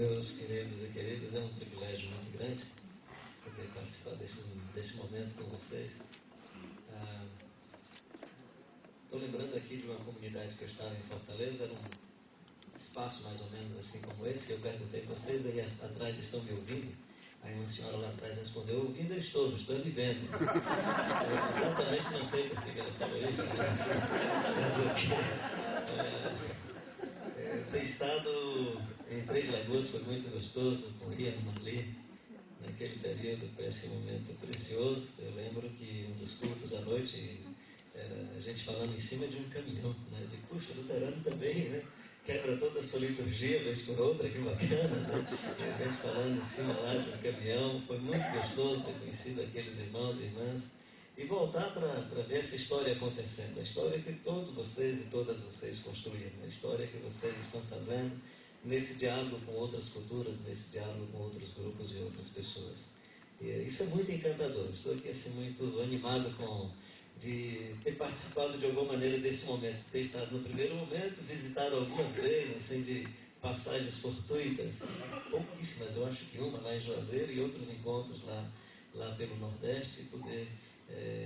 Meus queridos e queridas, é um privilégio muito grande poder participar desse momento com vocês. Estou lembrando aqui de uma comunidade que eu estava em Fortaleza, era um espaço mais ou menos assim como esse. Eu perguntei para vocês, aí atrás estão me ouvindo? Aí uma senhora lá atrás respondeu: ouvindo eu estou me vendo. Eu exatamente não sei por que ela falou isso, ter estado em Três Lagoas foi muito gostoso, corria no Marli, naquele período, foi esse momento precioso. Eu lembro que um dos cultos à noite, era a gente falando em cima de um caminhão, né? De puxa, luterano também, né? Quebra toda a sua liturgia, vez por outra, que bacana, né? E a gente falando em cima lá de um caminhão, foi muito gostoso ter conhecido aqueles irmãos e irmãs e voltar para ver essa história acontecendo, a história que todos vocês e todas vocês construíram, a história que vocês estão fazendo nesse diálogo com outras culturas, nesse diálogo com outros grupos e outras pessoas. E isso é muito encantador. Estou aqui assim muito animado de ter participado de alguma maneira desse momento, ter estado no primeiro momento, visitado algumas vezes, assim, de passagens fortuitas, pouquíssimas, eu acho que uma lá em Juazeiro e outros encontros lá pelo Nordeste, e poder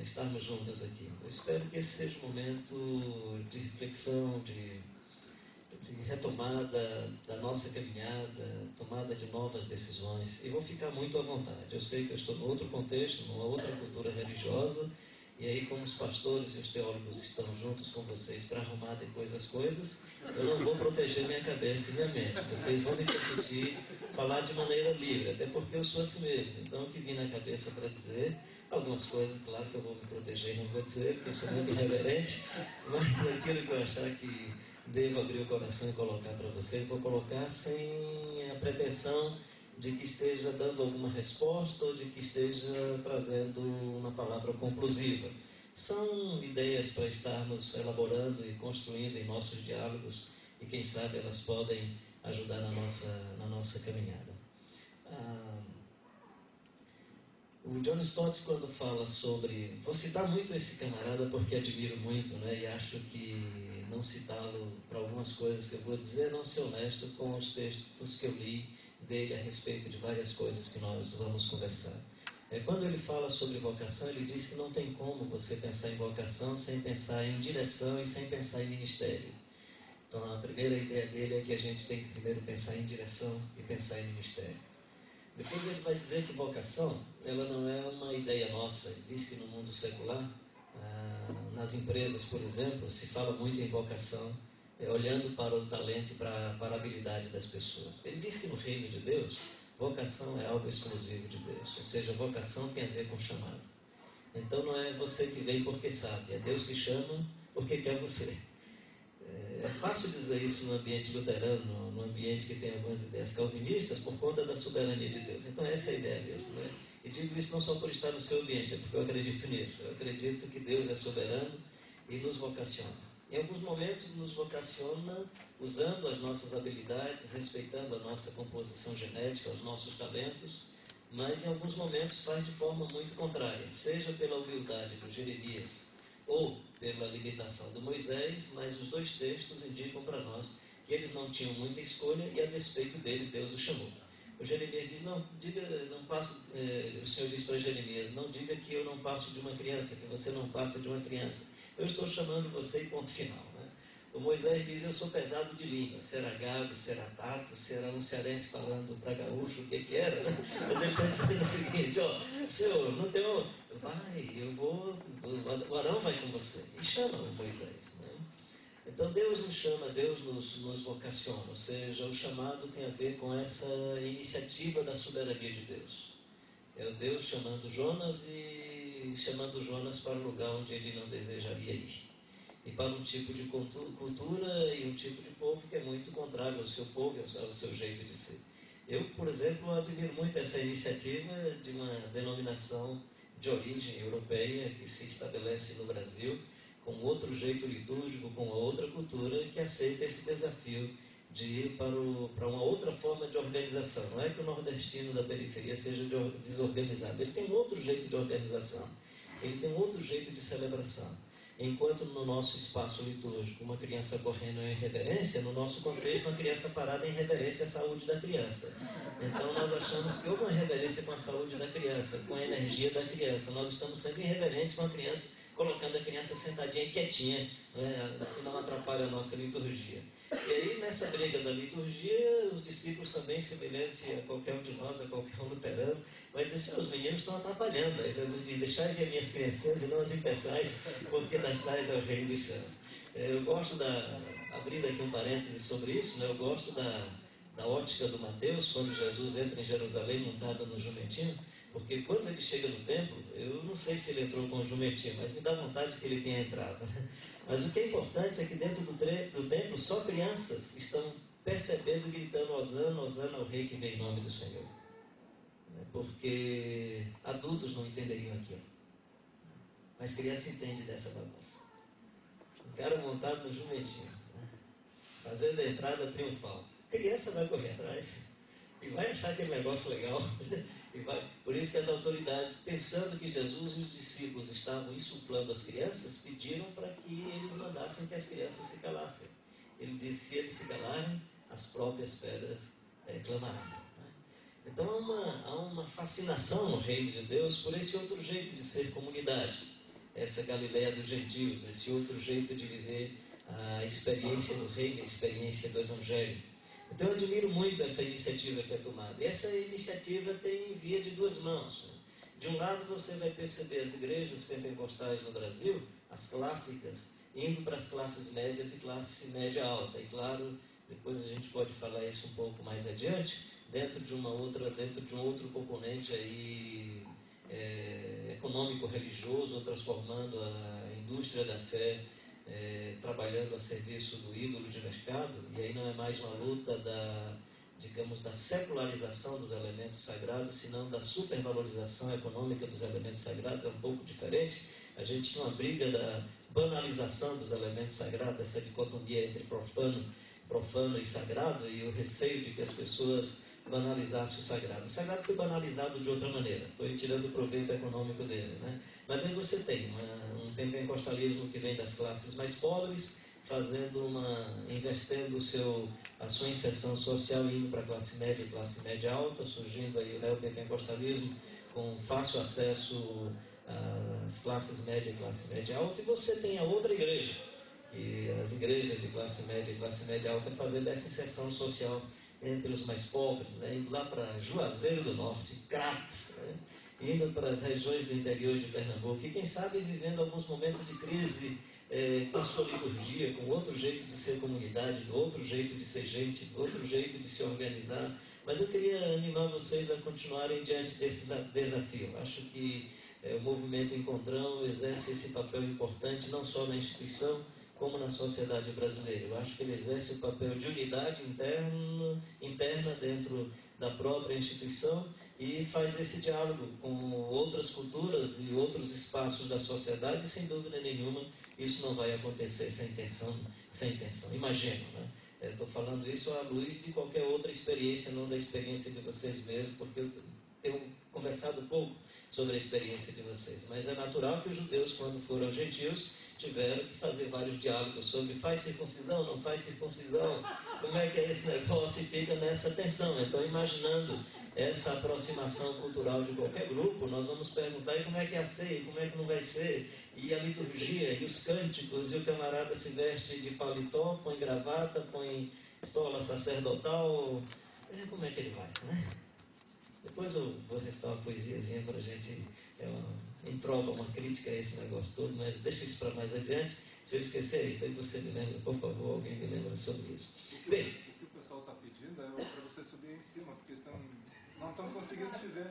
estarmos juntos aqui. Eu espero que esse seja um momento de reflexão, de retomada da nossa caminhada, tomada de novas decisões, e vou ficar muito à vontade. Eu sei que eu estou em outro contexto, numa outra cultura religiosa, e aí, como os pastores e os teólogos estão juntos com vocês para arrumar depois as coisas, eu não vou proteger minha cabeça e minha mente. Vocês vão me permitir falar de maneira livre, até porque eu sou assim mesmo. Então, o que vim na cabeça para dizer, algumas coisas, claro que eu vou me proteger e não vou dizer, porque eu sou muito irreverente, mas aquilo que eu achar que devo abrir o coração e colocar para vocês, vou colocar sem a pretensão de que esteja dando alguma resposta ou de que esteja trazendo uma palavra conclusiva. São ideias para estarmos elaborando e construindo em nossos diálogos, e quem sabe elas podem ajudar na nossa caminhada. O John Stott, quando fala sobre... Vou citar muito esse camarada porque admiro muito, né? E acho que não citá-lo para algumas coisas que eu vou dizer, não ser honesto com os textos que eu li dele a respeito de várias coisas que nós vamos conversar. Quando ele fala sobre vocação, ele diz que não tem como você pensar em vocação sem pensar em direção e sem pensar em ministério. Então, a primeira ideia dele é que a gente tem que primeiro pensar em direção e pensar em ministério. Depois ele vai dizer que vocação, ela não é uma ideia nossa. Ele diz que no mundo secular, nas empresas, por exemplo, se fala muito em vocação, olhando para o talento e para a habilidade das pessoas. Ele diz que no reino de Deus, vocação é algo exclusivo de Deus. Ou seja, vocação tem a ver com chamado. Então não é você que vem porque sabe, é Deus que chama porque quer você. É fácil dizer isso no ambiente luterano, no ambiente que tem algumas ideias calvinistas, por conta da soberania de Deus. Então essa é a ideia mesmo, né? E digo isso não só por estar no seu ambiente, é porque eu acredito nisso. Eu acredito que Deus é soberano e nos vocaciona. Em alguns momentos nos vocaciona usando as nossas habilidades, respeitando a nossa composição genética, os nossos talentos, mas em alguns momentos faz de forma muito contrária, seja pela humildade do Jeremias ou pela limitação do Moisés, mas os dois textos indicam para nós que eles não tinham muita escolha e a despeito deles Deus os chamou. O Jeremias diz, o Senhor diz para Jeremias, não diga que eu não passo de uma criança, que você não passa de uma criança. Eu estou chamando você e ponto final, né? O Moisés diz, eu sou pesado de língua, será gago, será tato, será um cearense falando para gaúcho, o que era, né? Mas ele está dizendo o seguinte, Senhor, não tem o Arão vai com você, e chama o Moisés, né? Então Deus nos chama, Deus nos vocaciona, ou seja, o chamado tem a ver com essa iniciativa da soberania de Deus. É o Deus chamando Jonas e chamando Jonas para um lugar onde ele não desejaria ir. E para um tipo de cultura e um tipo de povo que é muito contrário ao seu povo e ao seu jeito de ser. Eu, por exemplo, admiro muito essa iniciativa de uma denominação de origem europeia que se estabelece no Brasil com outro jeito litúrgico, com outra cultura, que aceita esse desafio de ir para uma outra forma de organização. Não é que o nordestino da periferia seja desorganizado, ele tem outro jeito de organização, ele tem outro jeito de celebração. Enquanto no nosso espaço litúrgico uma criança correndo é irreverência, no nosso contexto uma criança parada é irreverência à saúde da criança. Então nós achamos que houve uma irreverência com a saúde da criança, com a energia da criança. Nós estamos sendo irreverentes com a criança, colocando a criança sentadinha e quietinha, né? Se não atrapalha a nossa liturgia. E aí nessa briga da liturgia, os discípulos também, semelhante a qualquer um de nós, a qualquer um luterano, vai dizer assim: os meninos estão atrapalhando. Aí Jesus diz: deixai ver minhas criancinhas e não as impeçais, porque das tais é o reino dos céus. Eu gosto abrindo aqui um parêntese sobre isso, né? Eu gosto da ótica do Mateus, quando Jesus entra em Jerusalém montado no jumentinho, porque quando ele chega no templo, eu não sei se ele entrou com o jumentinho, mas me dá vontade que ele tenha entrado, né? Mas o que é importante é que dentro do templo só crianças estão percebendo, gritando: Hosana, Hosana ao rei que vem em nome do Senhor. Porque adultos não entenderiam aquilo, mas criança entende dessa bagunça. Um cara montado no jumentinho, né? Fazendo a entrada triunfal. A criança vai correr atrás e vai achar aquele negócio legal. E vai. Por isso que as autoridades, pensando que Jesus e os discípulos estavam insuplando as crianças, pediram para que eles mandassem que as crianças se calassem. Ele disse: se eles se calarem, as próprias pedras clamarão. Então há uma fascinação no reino de Deus por esse outro jeito de ser comunidade, essa Galileia dos gentios, esse outro jeito de viver a experiência do reino, a experiência do Evangelho. Então eu admiro muito essa iniciativa que é tomada. E essa iniciativa tem via de duas mãos, né? De um lado você vai perceber as igrejas pentecostais no Brasil, as clássicas, indo para as classes médias e classe média alta. E claro, depois a gente pode falar isso um pouco mais adiante, dentro de um outro componente aí, econômico-religioso, transformando a indústria da fé, trabalhando a serviço do ídolo de mercado. E aí não é mais uma luta da secularização dos elementos sagrados, senão da supervalorização econômica dos elementos sagrados. É um pouco diferente. A gente tinha uma briga da banalização dos elementos sagrados, essa dicotomia entre profano e sagrado, e o receio de que as pessoas banalizassem o sagrado. O sagrado foi banalizado de outra maneira, foi tirando o proveito econômico dele, né? Mas aí você tem um pentecostalismo que vem das classes mais pobres, invertendo a sua inserção social, indo para a classe média alta, surgindo aí o neopentecostalismo com fácil acesso às classes média e classe média alta. E você tem a outra igreja, e as igrejas de classe média e classe média alta fazendo essa inserção social entre os mais pobres, né? Indo lá para Juazeiro do Norte, Crato, né? Indo para as regiões do interior de Pernambuco, e quem sabe vivendo alguns momentos de crise com a sua liturgia, com outro jeito de ser comunidade, outro jeito de ser gente, outro jeito de se organizar. Mas eu queria animar vocês a continuarem diante desse desafio. Acho que o movimento Encontrão exerce esse papel importante, não só na instituição, como na sociedade brasileira. Eu acho que ele exerce o papel de unidade interna dentro da própria instituição e faz esse diálogo com outras culturas e outros espaços da sociedade, e sem dúvida nenhuma isso não vai acontecer sem intenção. Imagino, né? Estou falando isso à luz de qualquer outra experiência, não da experiência de vocês mesmos, porque eu tenho conversado pouco sobre a experiência de vocês. Mas é natural que os judeus, quando foram gentios, tiveram que fazer vários diálogos sobre faz circuncisão, não faz circuncisão, como é que é esse negócio, e fica nessa tensão. Então, imaginando essa aproximação cultural de qualquer grupo, nós vamos perguntar: e como é que é a ceia, como é que não vai ser, e a liturgia, e os cânticos, e o camarada se veste de paletó, põe gravata, põe estola sacerdotal, como é que ele vai, né? Depois eu vou restar uma poesiazinha para a gente, entroba uma crítica a esse negócio todo, mas deixa isso para mais adiante. Se eu esquecer, então você me lembra, por favor, alguém me lembra sobre isso. Bem, o que o pessoal está pedindo é para você subir em cima, porque não estão conseguindo te ver.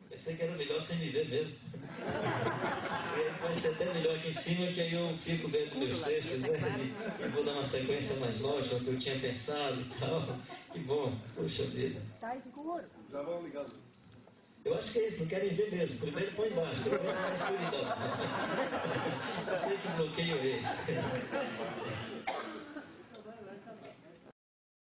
Pensei que era melhor sem me ver mesmo. Vai ser até melhor aqui em cima, que aí eu fico vendo meus textos, né? E vou dar uma sequência mais lógica, o que eu tinha pensado e tal. Que bom, puxa vida. Está escuro. Já vão ligados. Eu acho que é isso, não querem ver mesmo. Primeiro põe embaixo, depois põe na escuridão. Eu sei que bloqueio é esse.